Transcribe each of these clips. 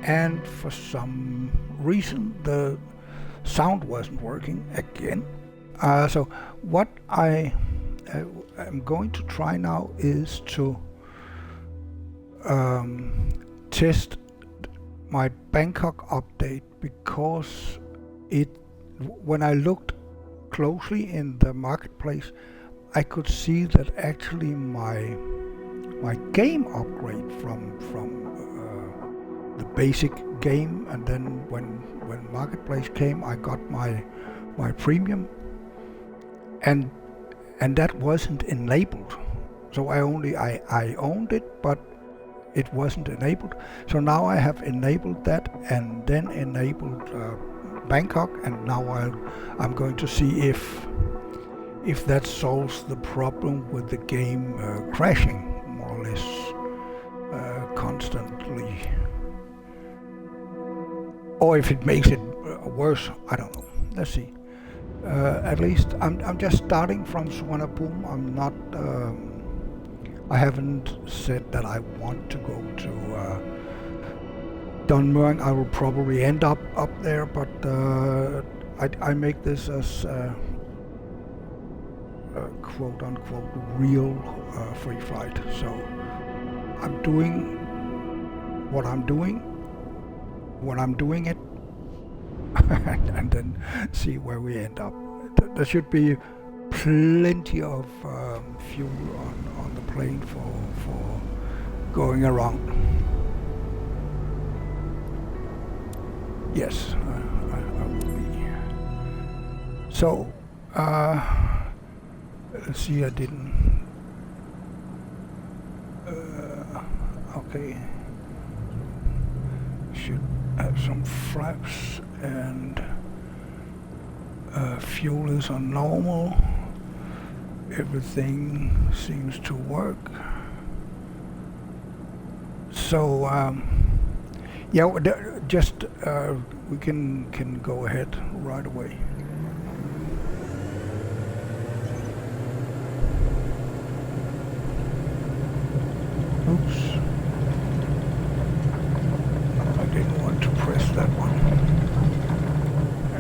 and for some reason the sound wasn't working again. So what I am going to try now is to test my Bangkok update, because when I looked closely in the marketplace, I could see that actually my game upgrade from the basic game, and then when marketplace came, I got my premium, and that wasn't enabled. So I owned it, but it wasn't enabled. So now I have enabled that, and then enabled Bangkok, and now I'm going to see if that solves the problem with the game crashing more or less constantly, or if it makes it worse. I don't know. Let's see. At least I'm just starting from Suvarnabhumi. I'm not. I haven't said that I want to go to Dunmuang. I will probably end up there, but I make this as a quote unquote real free flight. So I'm doing what I'm doing when I'm doing it, and then see where we end up. There should be plenty of fuel on the plane for going around. Yes, I will be. So let's see, I didn't. Okay, should have some flaps, and fuel is on normal. Everything seems to work. So yeah, just we can go ahead right away. Oops, I didn't want to press that one.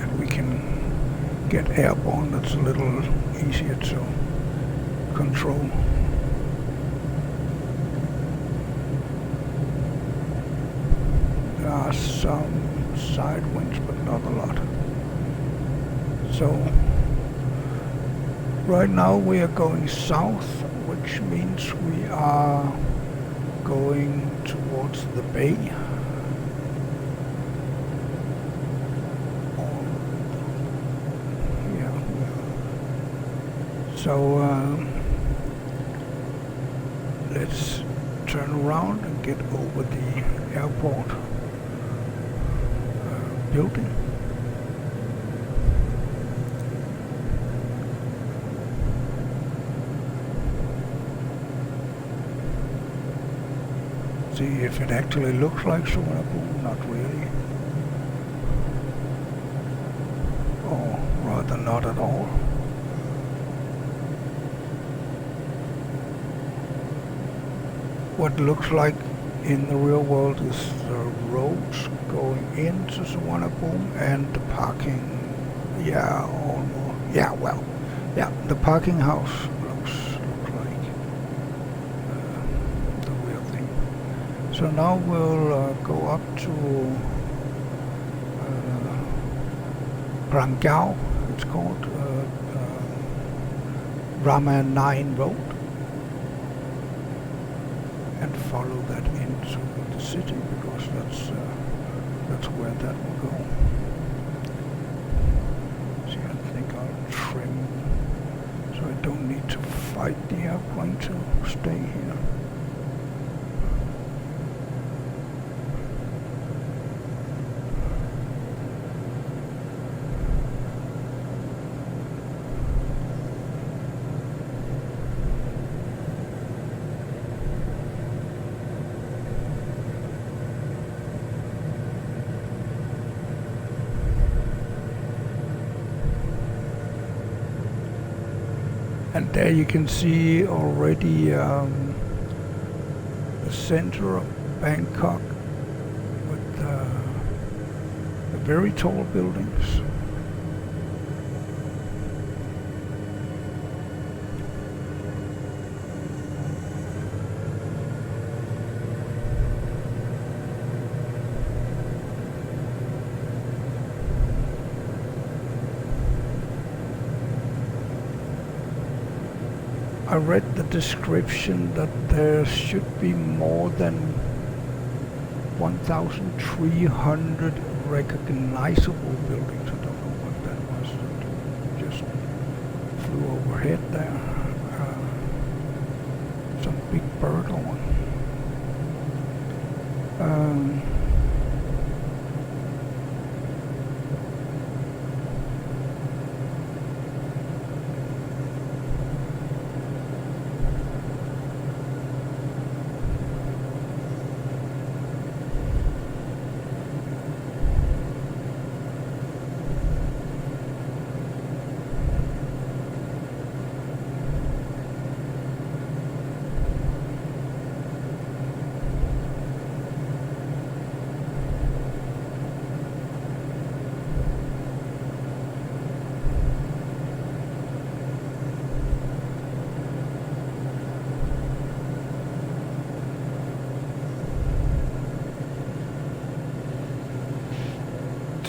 And we can get airborne. That's a little easier to control. There are some side winds, but not a lot. So right now we are going south, which means we are going towards the bay. Yeah. So let's turn around and get over the airport building. See if it actually looks like Suvarnabhumi. Not really. Or rather not at all. What looks like in the real world is the roads going into Suvarnabhumi and the parking. Yeah, almost. Yeah, well, yeah, the parking house looks like the real thing. So now we'll go up to Bangkok. It's called Rama 9 Road, and follow that into the city, because that's where that will go. See, I think I'll trim so I don't need to fight the airplane to stay here. And there you can see already the center of Bangkok with very tall buildings. I read the description that there should be more than 1,300 recognizable buildings. I don't know what that was. It just flew overhead there. Some big bird on.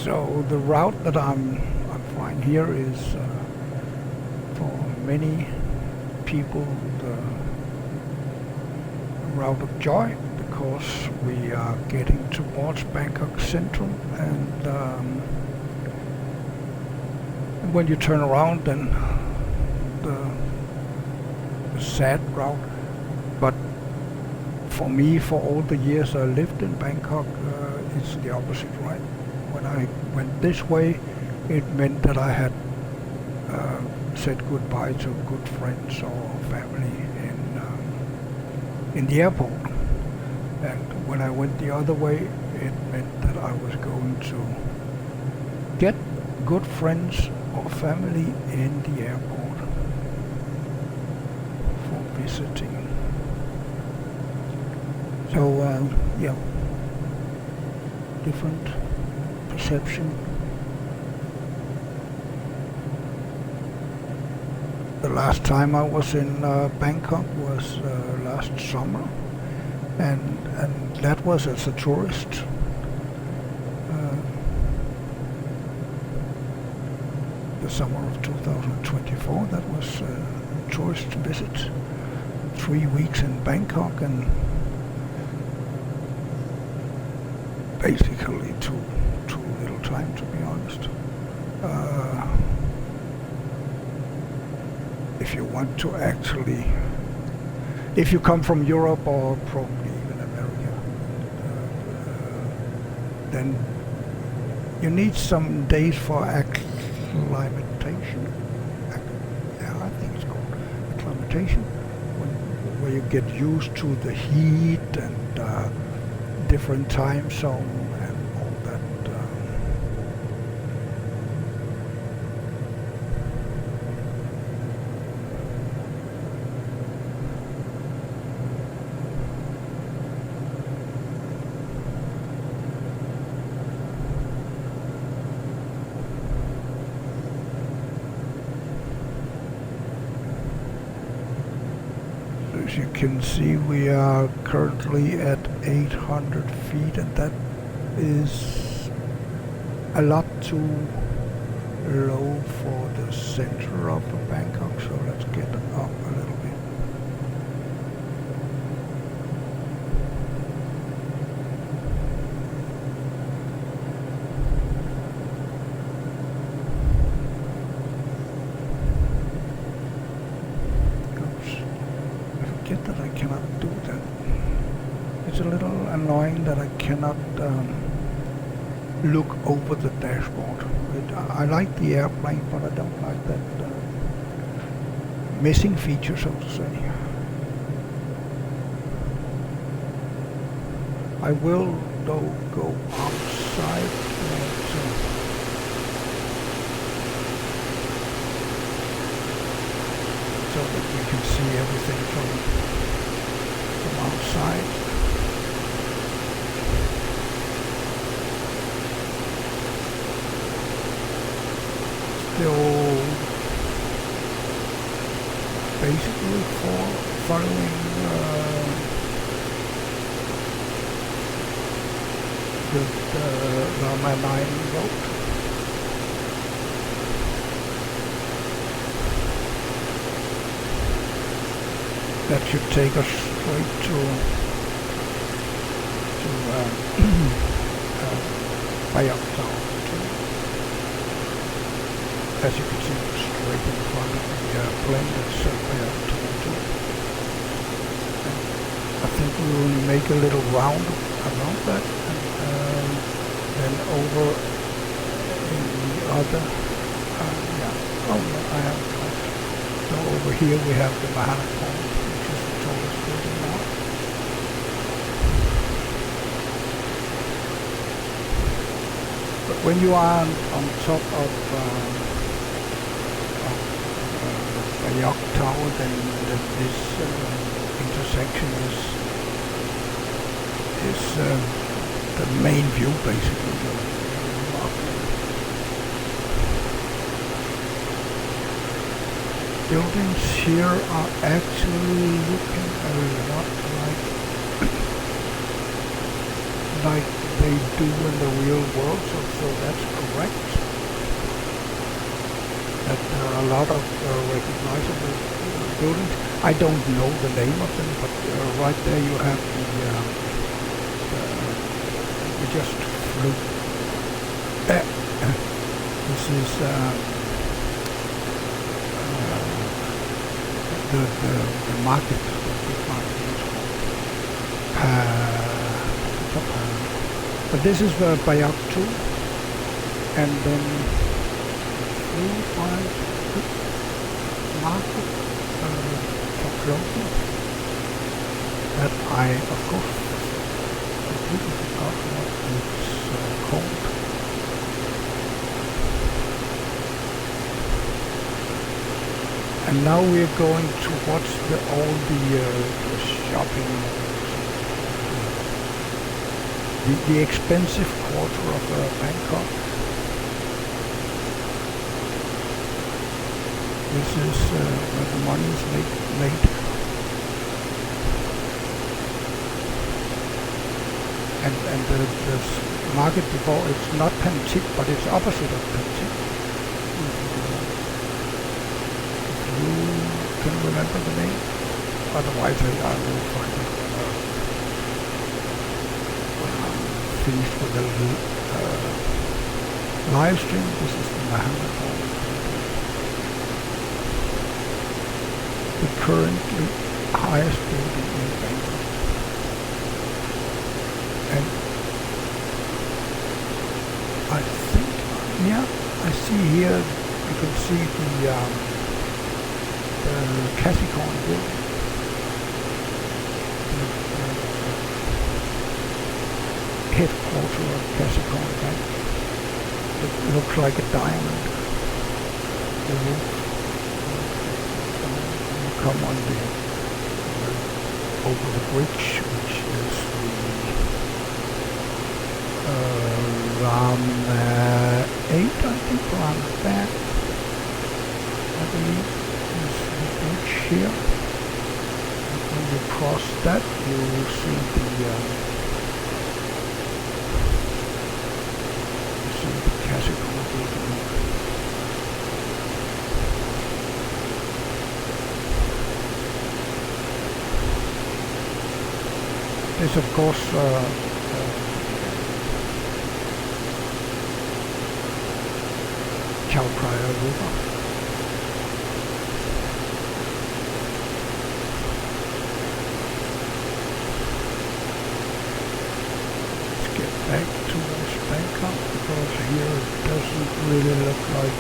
So the route that I'm flying here is for many people the route of joy, because we are getting towards Bangkok Central, and when you turn around, then the sad route. But for me, for all the years I lived in Bangkok, it's the opposite, right? When I went this way, it meant that I had said goodbye to good friends or family in the airport. And when I went the other way, it meant that I was going to get good friends or family in the airport for visiting. So yeah, different perception. The last time I was in Bangkok was last summer, and that was as a tourist. The summer of 2024, that was a tourist visit. 3 weeks in Bangkok, and basically too little time, to be honest. If you want to actually, if you come from Europe or probably even America, then you need some days for acclimatization. Yeah, I think it's called acclimatization, where you get used to the heat and different time zone and all that. As you can see, we are currently at 800 feet, and that is a lot too low for the center of Bangkok, so let's get up a little bit. That I cannot do that. It's a little annoying that I cannot look over the dashboard. I like the airplane, but I don't like that missing feature, so to say. I will though go outside so that we can see everything from outside. still basically following the Lama 9 road. That should take us straight to Bangkok Town. As you can see, straight in front of the plane, that's Bangkok Town 2. I think we will make a little round around that, and then over in the other. Yeah. Oh yeah, I have it right. So over here we have the Mahana Point, which is the tallest building now. But when you are on top of Bangkok Tower, then this intersection is the main view, basically. Buildings here are actually looking a lot like they do in the real world, so that's correct. That there are a lot of recognizable buildings. I don't know the name of them, but right there you have we just flew. This is the market, the big market is called. But this is the Bangkok 2, and then flew by market for clothing that I, of course, completely forgot what it's called. And now we're going towards all the shopping, the expensive quarter of Bangkok. This is where the money is made. And the market before, it's not Pantik, but it's opposite of Pantik. Can you remember the name? Otherwise I will find it when I'm finished with the live stream. This is the Mahana Hall. The currently highest building in Bangkok. And I think, yeah, I see here, you can see the Capricorn building. Headquarters of Capricorn Bank. It looks like a diamond. The roof. You come on over the bridge, which is the Ram 8, I think, Ram back, I believe. Here, and when you cross that, you will see the Capricorn building. There's of course Chao Phraya River. Back towards Bangkok, because here it doesn't really look like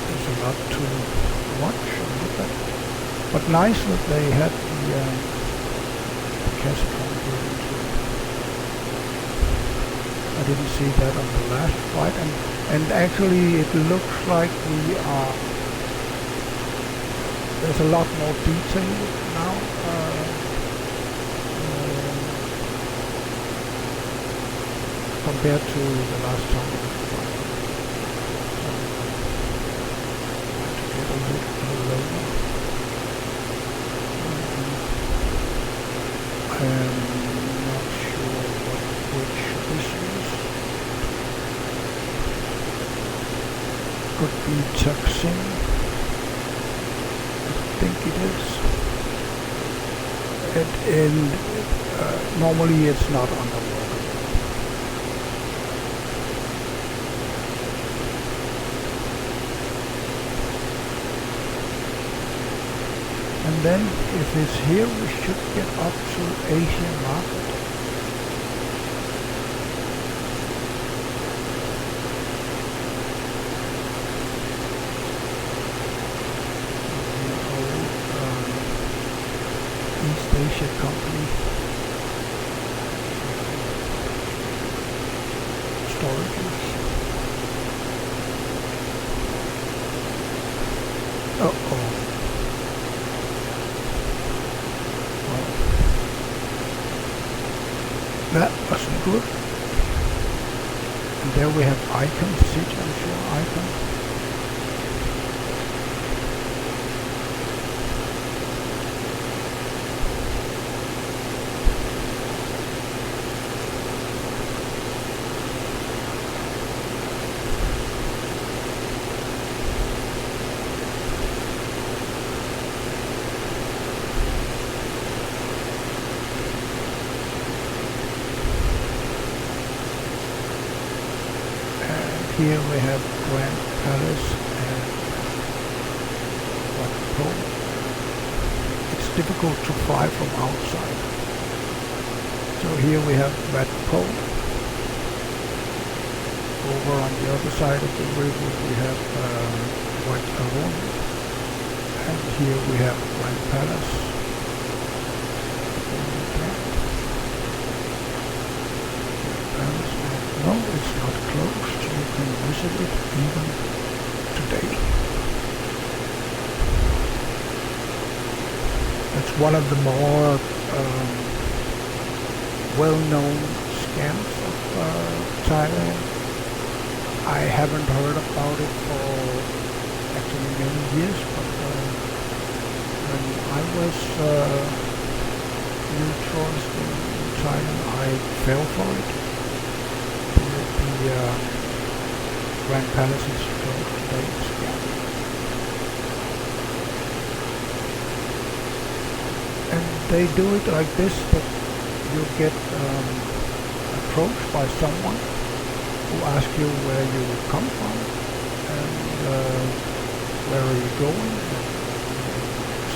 there's a lot to watch or look at. But nice that they had the Capricorn building too. I didn't see that on the last flight, and actually it looks like there's a lot more detail now. compared to the last time I was in Bangkok. So, to get a little lower. I'm not sure which this is. Could be Taksim. I think it is. And normally it's not underwater. And then if it's here, we should get up to Asian market. East Asia company. Storages. Uh-oh. Well, that wasn't good. And there we have icons, city, I'm sure, icons. Here we have Grand Palace and Wat Po. It's difficult to fly from outside. So here we have Wat Po. Over on the other side of the river we have Wat Arun. And here we have Grand Palace. No, it's not closed. You can visit it even today. It's one of the more well-known scams of Thailand. I haven't heard about it for actually many years, but when I was new tourist in Thailand, I fell for it. The Grand Palace is closed today. And they do it like this, that you get approached by someone who asks you where you come from and where are you going, and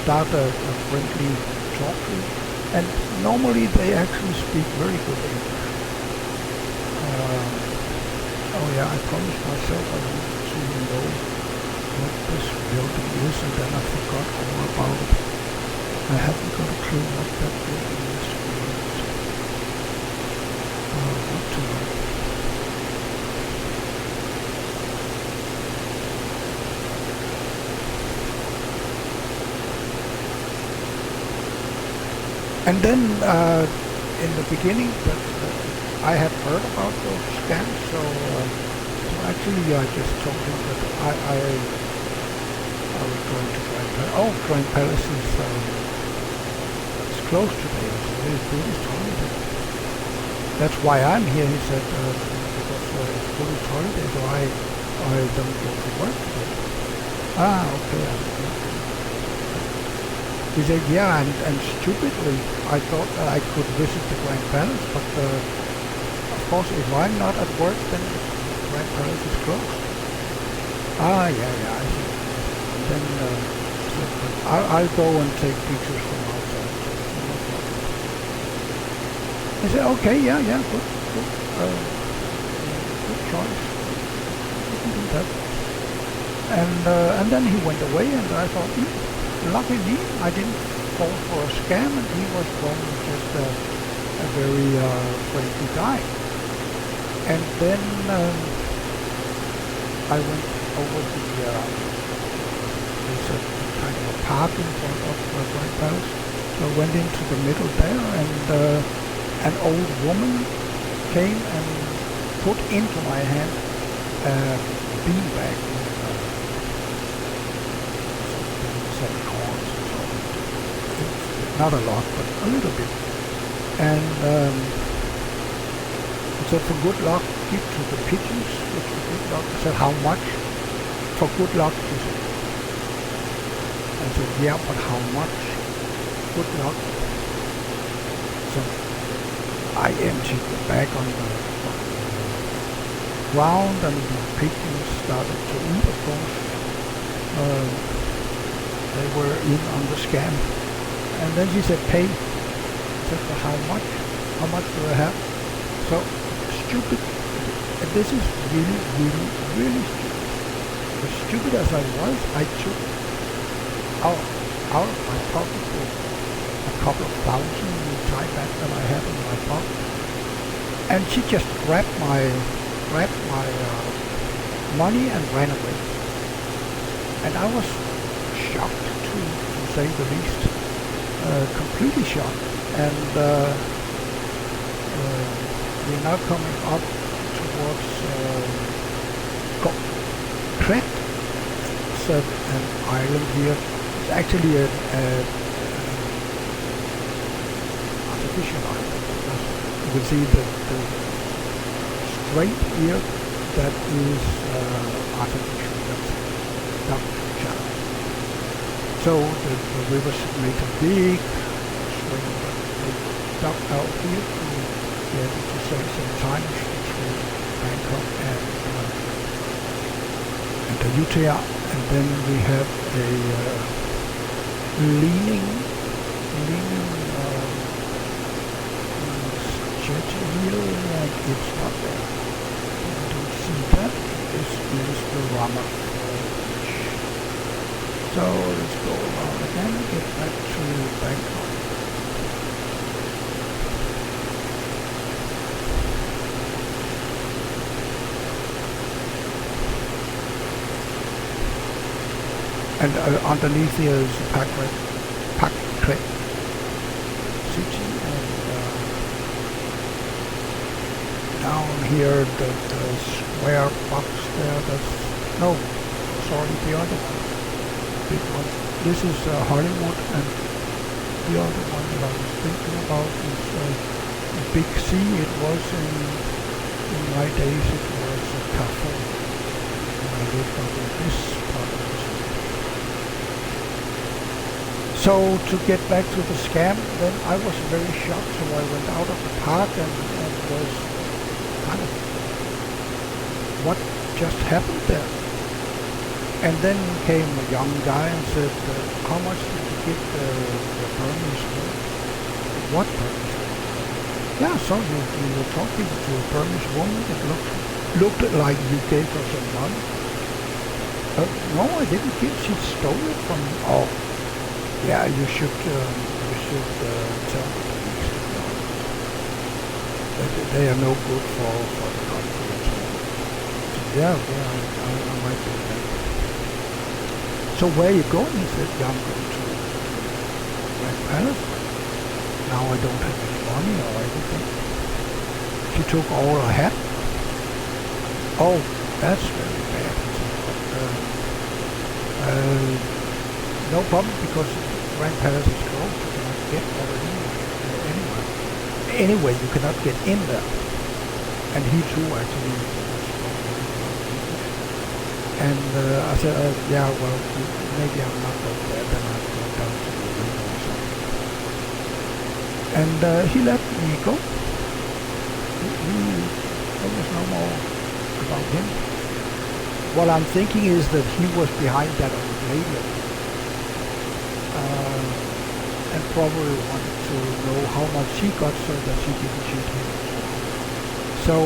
start a friendly talk to you. And normally they actually speak very good English. Oh yeah, I promised myself I wanted to know what this building is, and then I forgot all about it. I haven't got a clue what that building is, to be honest. What to know. And then in the beginning, I had heard about those scams, so actually I just told him that I was going to Grand Palace. Oh, Grand Palace is closed today. It's Buddhist holiday. That's why I'm here, he said, because it's Buddhist holiday, so I don't go to work today. Ah, okay. He said, yeah, and stupidly, I thought that I could visit the Grand Palace, but of course, if I'm not at work, then the Grand Palace is closed. Ah, yeah, I see. And then I'll go and take pictures from outside. So no problem. I said, okay, yeah, good choice. You can do that. And then he went away, and I thought, lucky me, I didn't fall for a scam, and he was probably just a very friendly guy. And then I went over there's a kind of a park in front of Grand Palace. So I went into the middle there, and an old woman came and put into my hand a beanbag with some corns and so on. Not a lot, but a little bit. And he said, for good luck, give to the pigeons, which for good luck. I said, how much? For good luck, he said. I said, yeah, but how much? Good luck. So I emptied the bag on the ground, and the pigeons started to eat, of course. They were in on the scam. And then she said, pay. I said, well, how much? How much do I have? So stupid. And this is really, really, really stupid. As stupid as I was, I took out of my pocketbook a couple of thousand in the Thai bag that I had in my pocket. And she just grabbed my money and ran away. And I was shocked, to say the least. Completely shocked. And we're now coming up towards Kret. It's an island here. It's actually an artificial island. You can see the strait here that is artificial. That's not channel. So the rivers make a big swing. They duck out here to be able to save some time between Bangkok and the UTR. And then we have a leaning jetty here, and it's not there. You don't see that. This is the Rama Beach. So let's go around again and get back to Bangkok. And underneath here is Pak Kret city, and down here the square box there, the other one, big one. This is Hollywood, and the other one that I was thinking about is a big C. It was in my days, it was a Carrefour when I lived over this part of the city. So to get back to the scam, then I was very shocked. So I went out of the park and was kind of, what just happened there? And then came a young guy and said, how much did you give the Burmese woman? What Burmese woman? Yeah, so you were talking to a Burmese woman that looked like you gave her some money. No, I didn't give. She stole it from me. Oh. Yeah, you should tell the police, to be honest. They are no good for the country at all. So yeah, I might do that. So where are you going? He said, yeah, I'm going to Grand Palace. Now I don't have any money or anything. She took all I had. Oh, that's very bad. No problem, because Grand Palace is closed. You cannot get there anyway. Anyway, you cannot get in there. And he too actually was from And I said, yeah, well, maybe I'm not going there. Then I'll go down to the river or something. And he let me go. There was no more about him. What I'm thinking is that he was behind that old lady. And probably wanted to know how much she got so that she didn't cheat him. So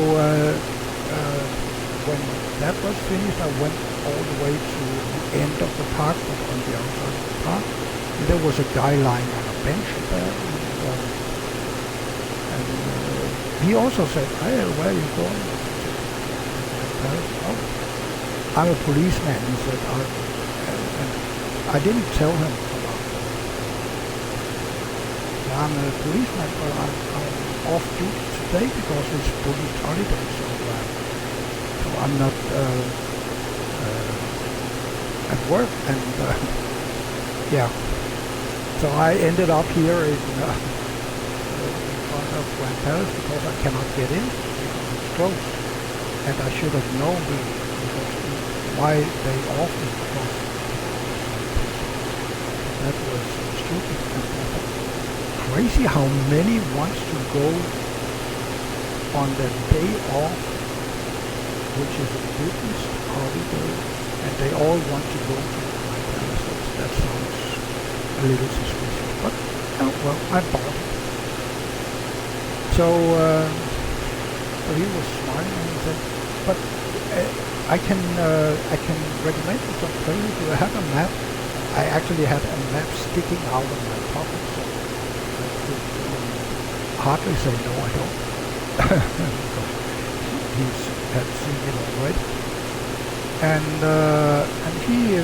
when that was finished, I went all the way to the end of the park, but on the outside of the park. And there was a guy lying on a bench there. And he also said, hey, where are you going? Oh, I'm a policeman, he said. And I didn't tell him. I'm a policeman, but I'm off duty today because it's Buddhist holiday, so I'm not at work, and yeah. So I ended up here in front of Grand Palace because I cannot get in because it's closed, and I should have known why they offered it because that was stupid. And crazy how many wants to go on the day off, which is a Buddhist holiday, and they all want to go to Grand Palace. That sounds a little suspicious, but oh well, I bought it. So he was smiling and he said, but I can recommend you some places. Do I have a map? I actually had a map sticking out of my pocket, so I could hardly say no, I don't. Because he had seen it already. And he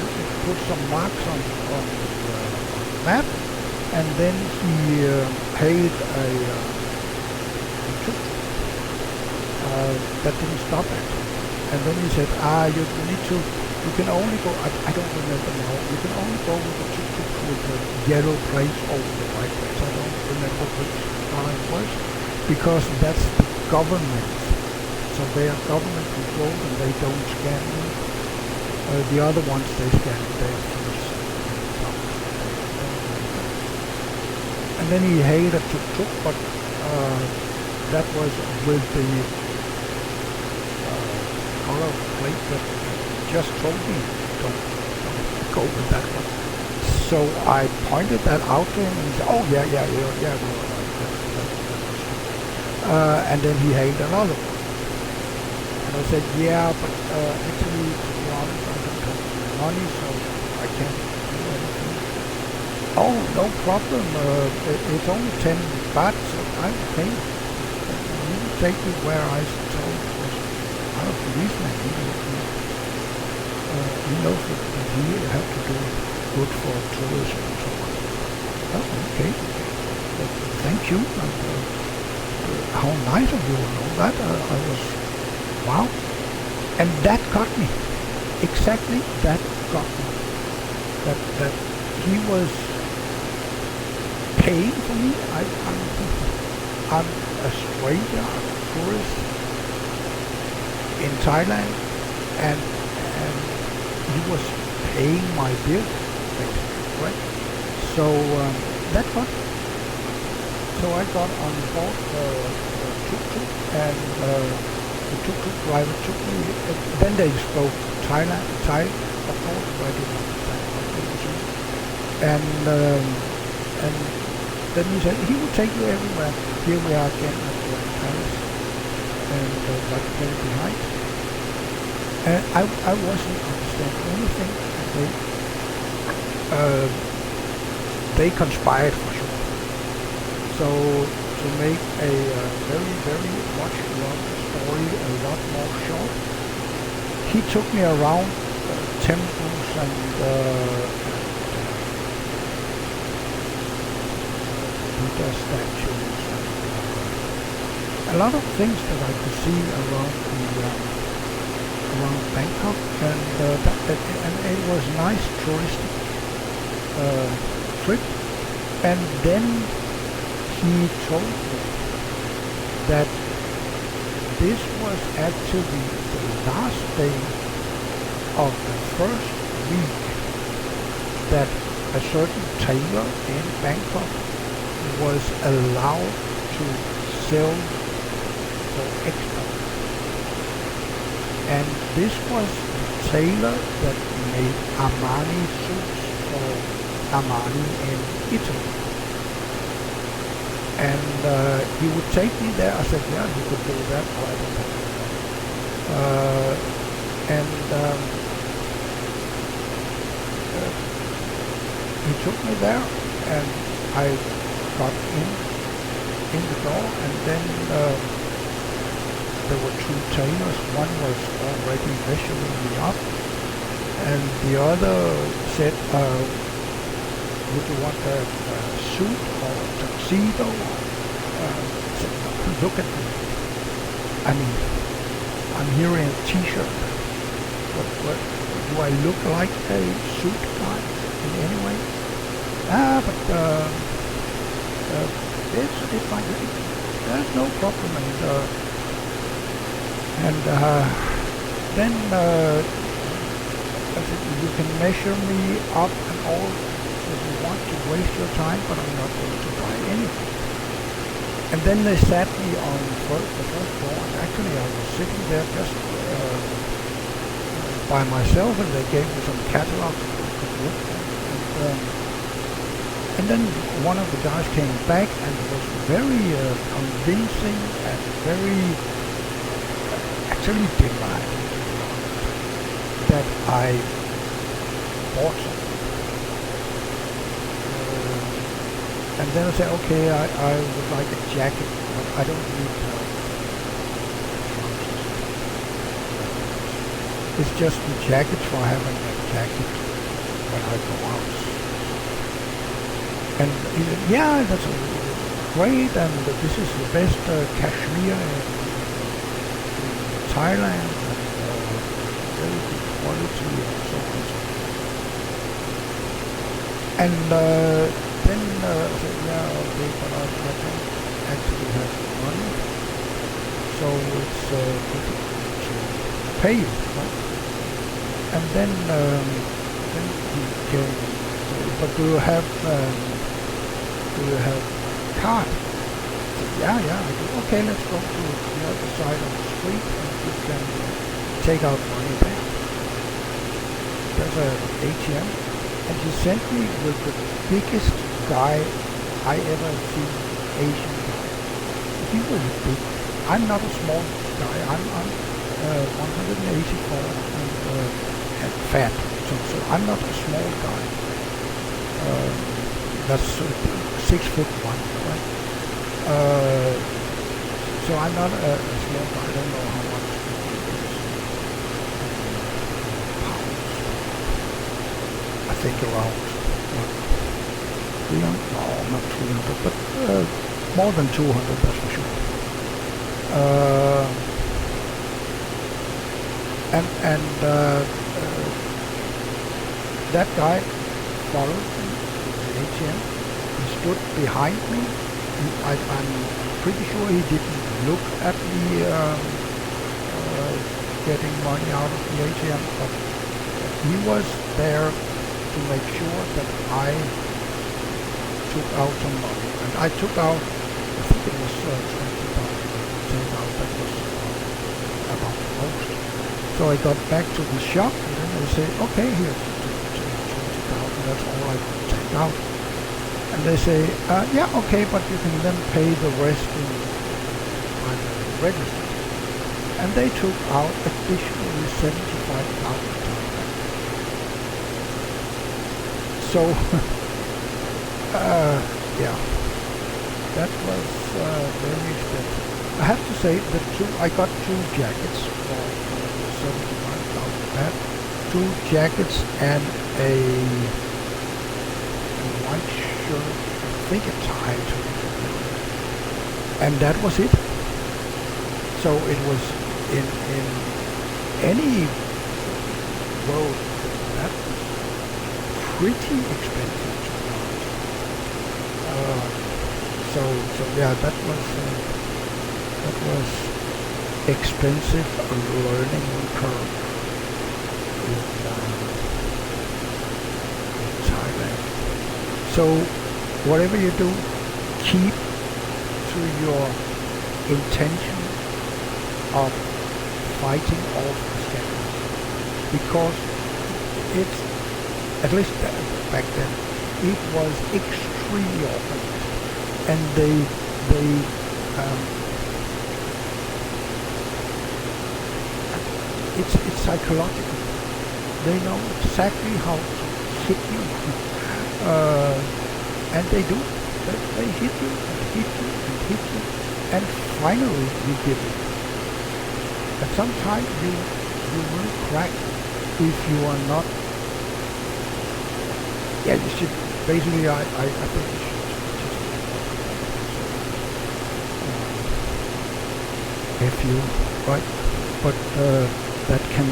put some marks on the map, and then he hailed a tuk-tuk that didn't stop actually. And then he said, you can only go, I don't remember now, you can only go with the tuk-tuk with the yellow plates over the white plates. I don't remember which one it was, because that's the government. So they are government controlled and they don't scan them. The other ones they scan their first. And then he hailed a tuk-tuk, but that was with the color plate that just told me don't go with that one. So I pointed that out to him and he said, oh yeah, no, and then he hailed another one. And I said, yeah, but actually, to be honest, I don't have any money, so I can't do anything. Oh, no problem, it's only 10 baht, so I'm okay. He will take you where I told you. I'm a policeman, he knows that he has to do good for tourism and so on. Oh, okay. Thank you. How nice of you and all that. I was, wow. And that got me. Exactly that got me. That he was paying for me. I'm a stranger, I'm a tourist in Thailand, and he was paying my bill, basically, right? So that got me. So I got on board the tuk-tuk, and the tuk-tuk driver took me. Then they spoke Thai, of course, but I didn't understand what they were saying. And then he said he would take you everywhere. Here we are again at the Palace, and got very behind. And I wasn't understanding anything. And they conspired for sure. So to make a very, very much longer story a lot more short, he took me around temples and Buddha statues and a lot of things that I could see around Bangkok, and it was nice touristic trip. And then he told me that this was actually the last day of the first week that a certain tailor in Bangkok was allowed to sell for export. And this was the tailor that made Armani suits for Armani in Italy. And he would take me there. I said, yeah, he could do that. Oh, I don't have he took me there, and I got in the door, and then there were two tailors. One was already measuring me up, and the other said, would you want a suit or a tuxedo? I said, no, look at me. I mean, I'm here in a t-shirt. What, do I look like a suit guy in any way? But it's fine. There's no problem. And then I said, you can measure me up and all if you want to waste your time, but I'm not going to buy anything. And then they sat me on the first floor, and actually I was sitting there just by myself, and they gave me some catalogs I could look at. And then one of the guys came back and was very convincing and very actually demanding that I bought something. And then I said, okay, I would like a jacket, but I don't need trousers. It's just the jacket for having a jacket when I go out. And he said, yeah, that's great, and this is the best cashmere in Thailand, and very good quality, and so on and so forth. And then I said, yeah, okay, but I don't actually have money, so it's difficult to pay you, right? And then he came, but do you have card? I said, yeah, I do. Okay, let's go to the other side of the street and you can take out money there. There's an ATM, and he sent me with the biggest guy I ever seen, Asian guy. He was big. I'm not a small guy. I'm 184 and fat, so I'm not a small guy. That's 6'1", right? So I'm not a small guy. I don't know how much pounds. I think around 300. No, not 300, but more than 200. That's for sure. That guy followed me to the ATM. He stood behind me. I'm pretty sure he didn't look at me getting money out of the ATM, but he was there to make sure that I took out some money. And I took out, I think it was 20,000, that was about the most. So I got back to the shop, and then they say, okay, here's 20,000, that's all I can take out. And they say, yeah, okay, but you can then pay the rest in the register. And they took out additionally 75,000. So, yeah, that was very expensive. I have to say that I got two jackets for 75,000 baht. Two jackets and a white shirt, I think a tie to it. And that was it. So it was in any road, that was pretty expensive to be honest. So yeah, that was expensive learning curve in Thailand. So whatever you do, keep to your intention of fighting off the scammers, because it's, at least back then, it was extremely organized, and it's psychological. They know exactly how to hit you, and they do. They hit you and hit you and hit you, and finally you give it. And sometimes you will crack if you are not. Yeah, you should basically. I think you should just FU, right? But that can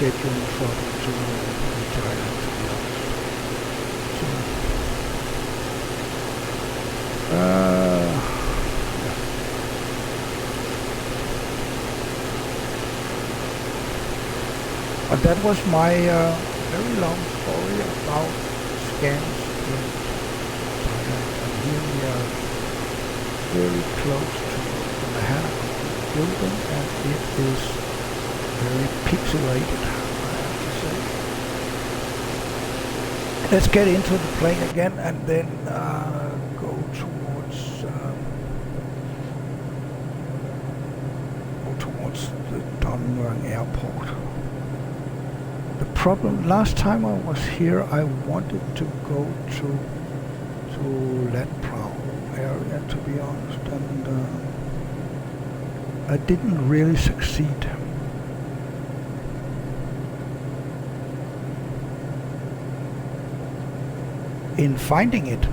get you in trouble to Thailand, to be honest. So, yeah. But that was my very long story about scams in Thailand. And here we are very close to the Mahanagar building, and it is very pixelated, I have to say. Let's get into the plane again and then go towards the Don Mueang airport. The problem, last time I was here, I wanted to go to Lat Pral area, to be honest, and I didn't really succeed. In finding it,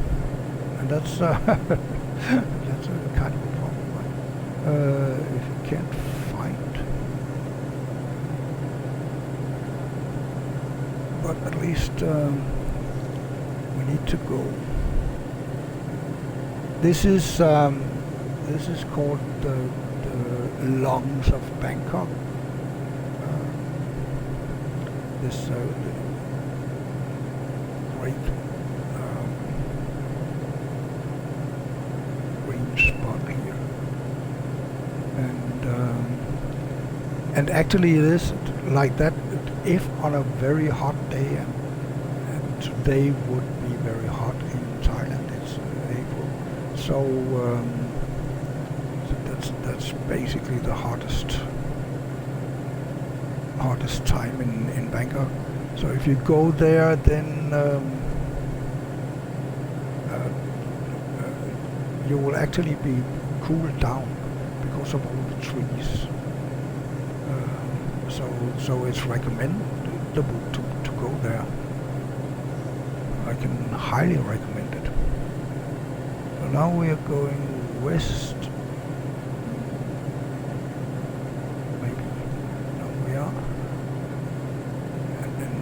and that's that's a kind of a problem, right? If you can't find, but at least we need to go. This is called the lungs of Bangkok. This great green spot here, and actually it is like that. If on a very hot day, and today would be very hot in Thailand, it's April, so that's basically the hottest time in Bangkok. So if you go there, then you will actually be cooled down because of all the trees. So it's recommendable to go there. I can highly recommend it. So now we are going west. Maybe. No, we are. And then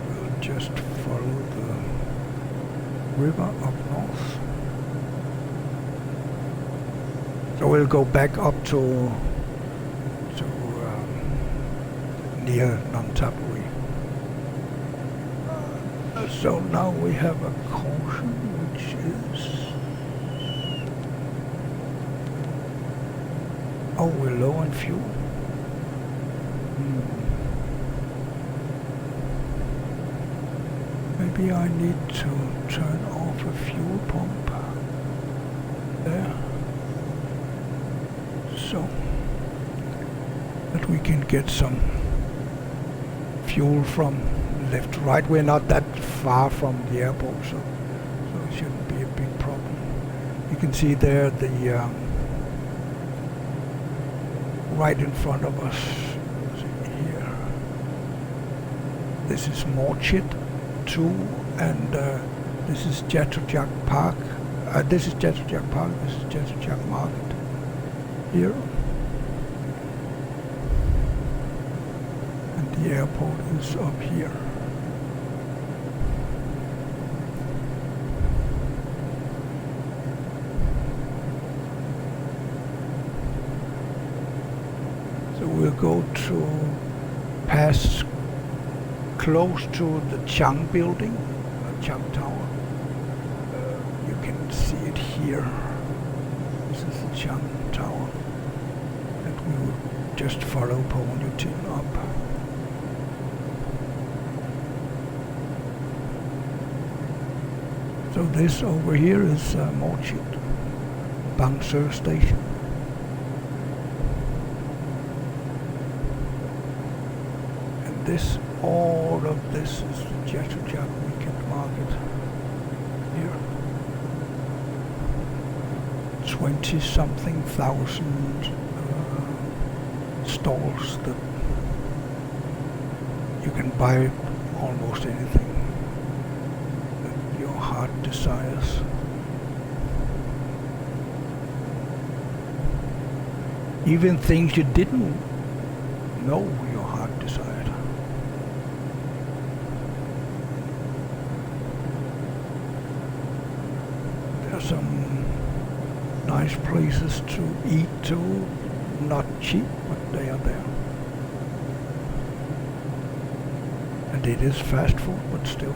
we'll just follow the river up north. So we'll go back up to near Nonthaburi. So now we have a caution, which is, oh, we're low on fuel. Maybe I need to turn off a fuel pump there, so that we can get some fuel from left to right. We're not that far from the airport, so it shouldn't be a big problem. You can see there the right in front of us here. This is Morchit 2, and this is Jatujak Park. This is Jatujak Park. This is Jatujak Market here. The airport is up here. So we'll go to pass close to the Chang building, Chang Tower. You can see it here. This is the Chang Tower. And we will just follow Pawonyutin up. So this over here is Morchit, Bang Seo Station. And this, all of this is the Jatujak Weekend Market here. 20-something thousand stalls that you can buy almost anything that your heart desires. Even things you didn't know your heart desired. There's some nice places to eat too, not cheap, but they are there. And it is fast food, but still.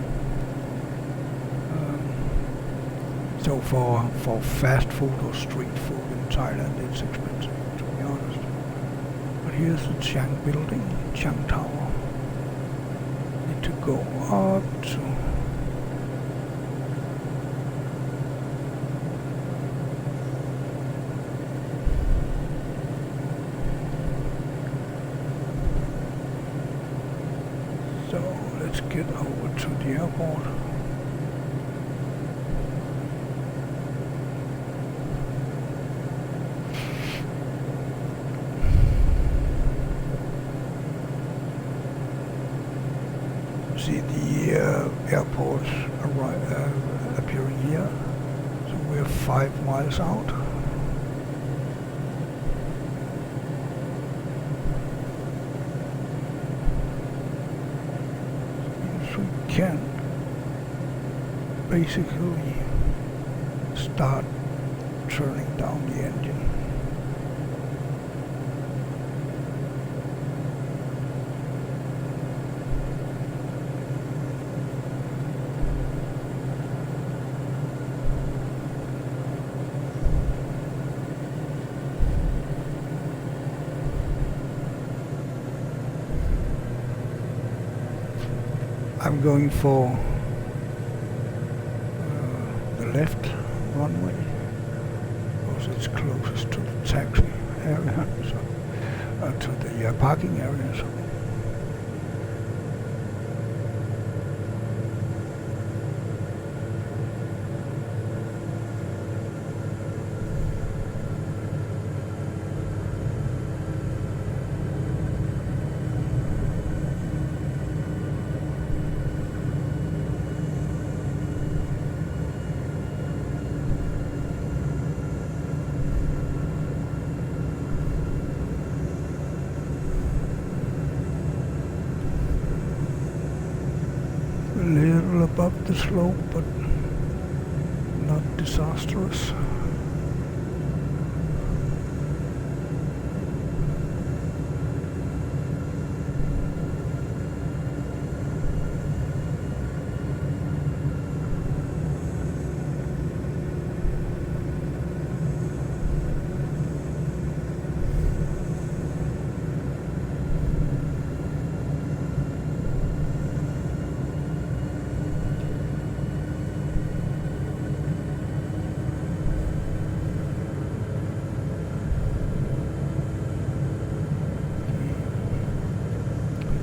So for fast food or street food in Thailand, it's expensive, to be honest. But here's the Chiang building, Chiang Tower. Need to go up to so let's get over to the airport. See the airport appearing here. So we're 5 miles out. So we can basically start turning down the engine. I'm going for the left runway because it's closest to the taxi area, so to the parking area. So. A little above the slope, but not disastrous.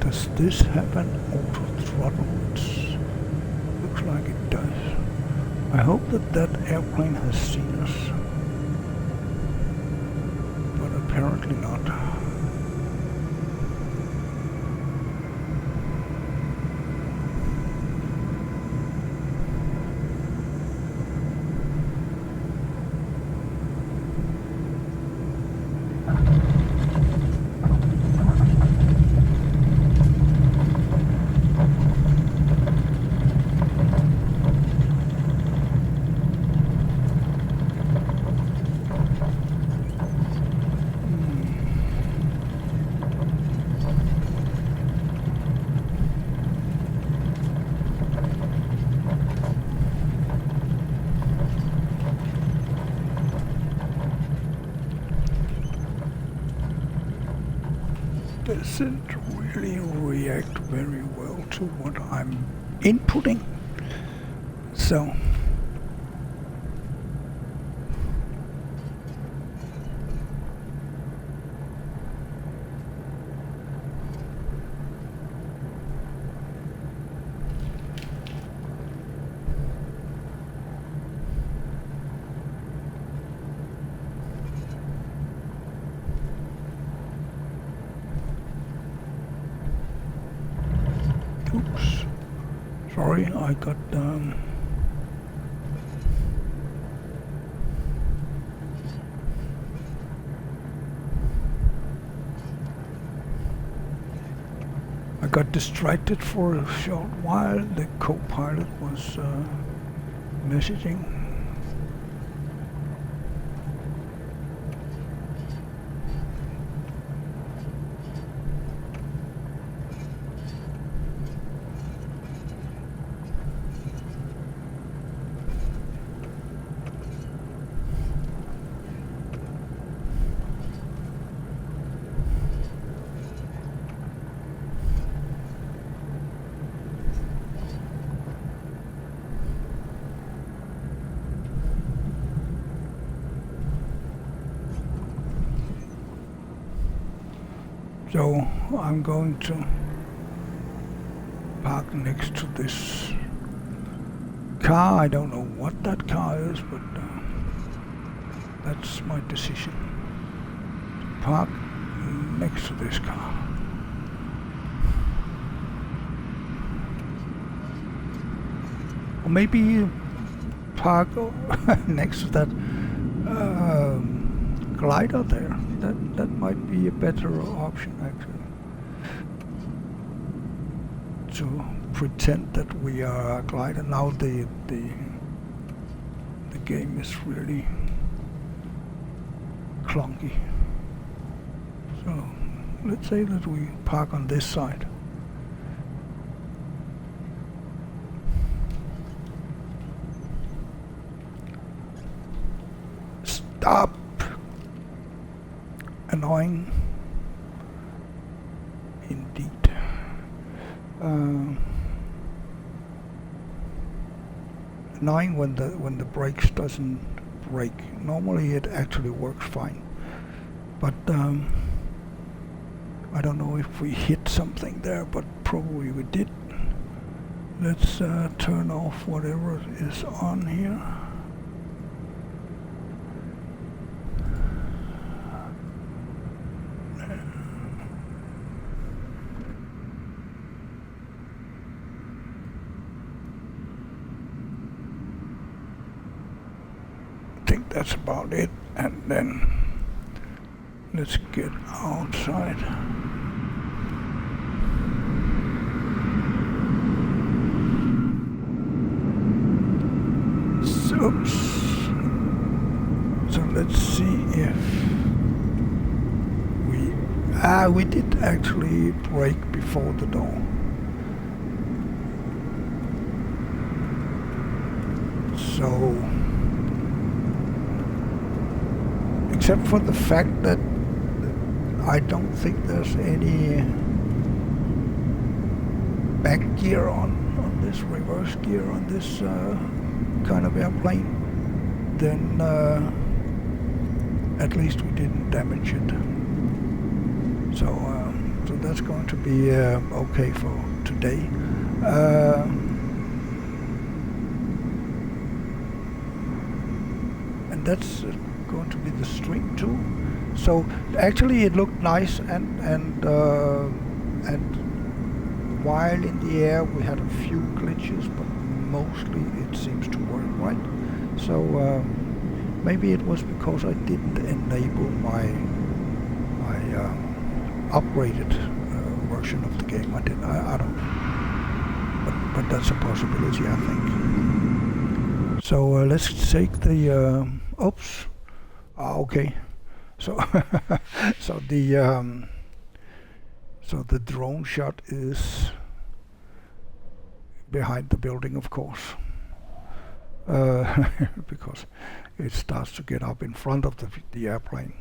Does this have an auto throttle? It looks like it does. I hope that that airplane has seen us, but apparently not. Doesn't really react very well to what I'm inputting. So oops. Sorry, I got distracted for a short while. The co-pilot was messaging. So I'm going to park next to this car. I don't know what that car is, but that's my decision. To park next to this car. Or maybe park next to that glider there. That might be a better option, actually. To pretend that we are a glider. Now the game is really clunky. So let's say that we park on this side. Stop! Annoying indeed. Annoying when the brakes doesn't brake. Normally it actually works fine, but I don't know if we hit something there, but probably we did. Let's turn off whatever is on here. That's about it, and then let's get outside. Oops. So let's see if we did actually brake before the door. So except for the fact that I don't think there's any back gear on this, reverse gear on this kind of airplane, then at least we didn't damage it. So that's going to be okay for today. And that's going to be the string too. So actually it looked nice, and while in the air we had a few glitches, but mostly it seems to work right. So maybe it was because I didn't enable my upgraded version of the game. I don't know, but that's a possibility, I think. So let's take the oops. Okay, so so the drone shot is behind the building, of course, because it starts to get up in front of the airplane.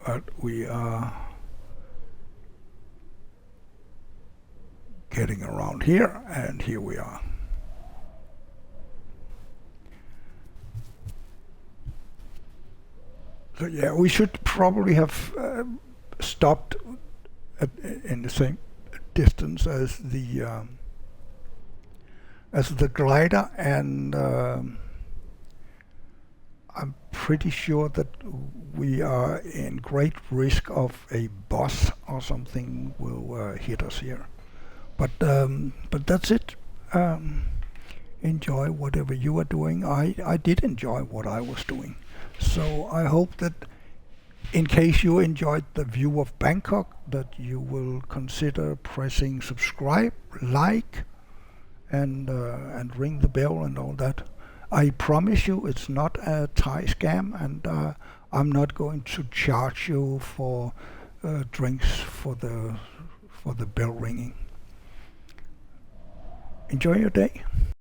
But we are getting around here, and here we are. So yeah, we should probably have stopped in the same distance as the glider, and I'm pretty sure that we are in great risk of a bus or something will hit us here. But that's it. Enjoy whatever you are doing. I did enjoy what I was doing. So I hope that in case you enjoyed the view of Bangkok, that you will consider pressing subscribe, like, and ring the bell and all that. I promise you, it's not a Thai scam, and I'm not going to charge you for drinks for the bell ringing. Enjoy your day.